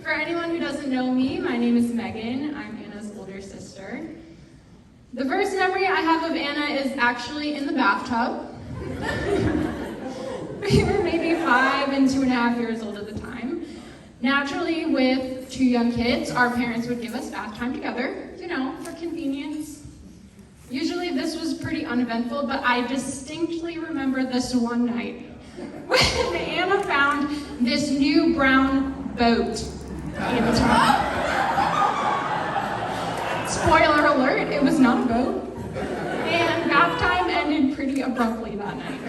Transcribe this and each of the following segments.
For anyone who doesn't know me, my name is Megan. I'm Anna's older sister. The first memory I have of Anna is actually in the bathtub. We were maybe 5 and 2.5 years old at the time. Naturally, with 2 young kids, our parents would give us bath time together, for convenience. Usually this was pretty uneventful, but I distinctly remember this one night when Anna found this new brown boat in the tub. Spoiler alert, it was not a boat. And bath time ended pretty abruptly that night.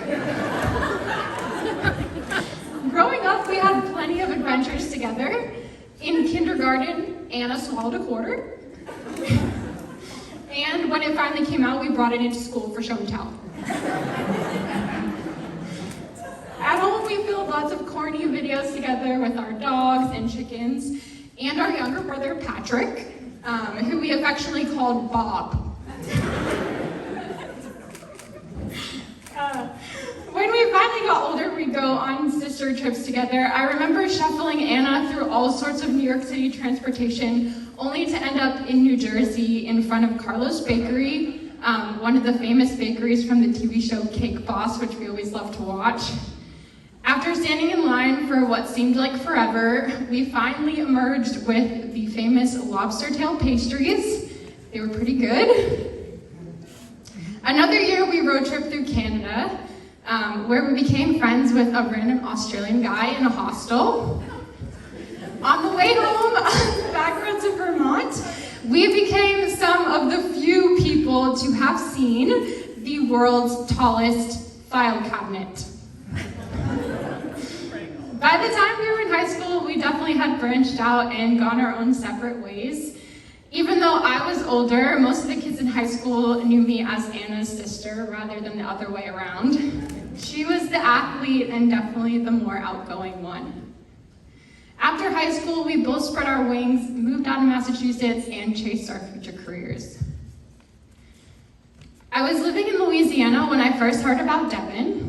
Growing up, we had plenty of adventures together. In kindergarten, Anna swallowed a quarter. And when it finally came out, we brought it into school for show and tell. At home, we filmed lots of corny videos together with our dogs and chickens, and our younger brother, Patrick, who we affectionately called Bob. When we finally got older, we'd go on sister trips together. I remember shuffling Anna through all sorts of New York City transportation, only to end up in New Jersey in front of Carlos Bakery, one of the famous bakeries from the TV show Cake Boss, which we always loved to watch. After standing in line for what seemed like forever, we finally emerged with the famous lobster tail pastries. They were pretty good. Another year, we road tripped through Canada, where we became friends with a random Australian guy in a hostel. On the way home, on the back roads of Vermont, we became some of the few people to have seen the world's tallest file cabinet. By the time we were in high school, we definitely had branched out and gone our own separate ways. Even though I was older, most of the kids in high school knew me as Anna's sister rather than the other way around. She was the athlete and definitely the more outgoing one. After high school, we both spread our wings, moved out of Massachusetts, and chased our future careers. I was living in Louisiana when I first heard about Devin.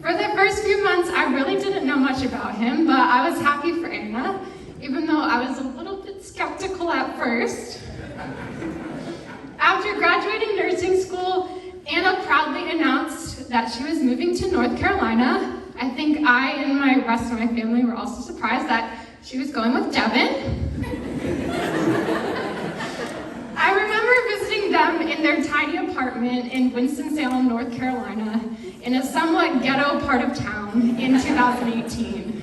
For the first few months, I really didn't know much about him, but I was happy for Anna, even though I was a little bit skeptical at first. After graduating nursing school, Anna proudly announced that she was moving to North Carolina. I think I and my rest of my family were also surprised that she was going with Devin. I remember visiting them in their tiny apartment in Winston-Salem, North Carolina, in a somewhat ghetto part of town in 2018.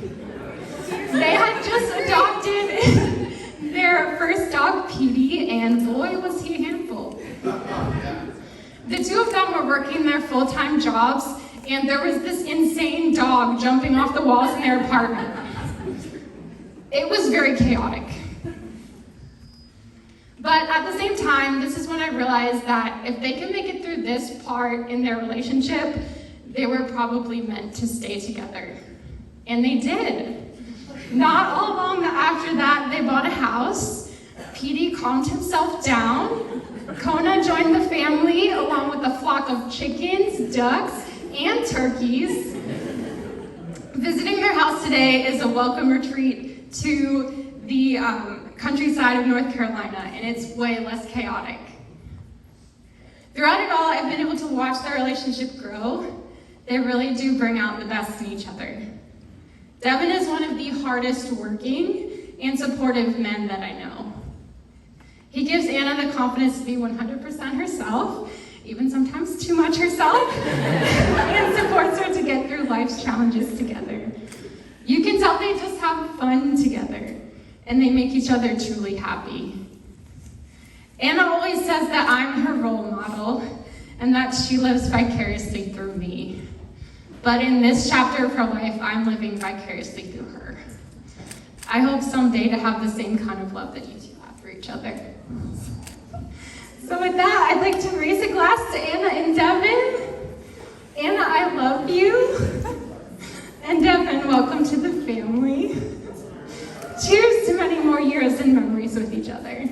They had just adopted their first dog, Petey, and boy, was he a handful. The two of them were working their full-time jobs, and there was this insane dog jumping off the walls in their apartment. It was very chaotic. But at the same time, this is when I realized that if they can make it through this part in their relationship, they were probably meant to stay together. And they did. Not all long after that, they bought a house. Petey calmed himself down. Kona joined the family along with a flock of chickens, ducks, and turkeys. Visiting their house today is a welcome retreat to the countryside of North Carolina, and it's way less chaotic. Throughout it all, I've been able to watch their relationship grow. They really do bring out the best in each other. Devin is one of the hardest working and supportive men that I know. He gives Anna the confidence to be 100% herself, even sometimes too much herself, and supports her to get through life's challenges together. You can tell they just have fun together, and they make each other truly happy. Anna always says that I'm her role model, and that she lives vicariously through me. But in this chapter of her life, I'm living vicariously through her. I hope someday to have the same kind of love that you two have for each other. So with that, I'd like to raise a glass to Anna and Devin. Anna, I love you. And Devin, welcome to the family. Cheers to many more years and memories with each other.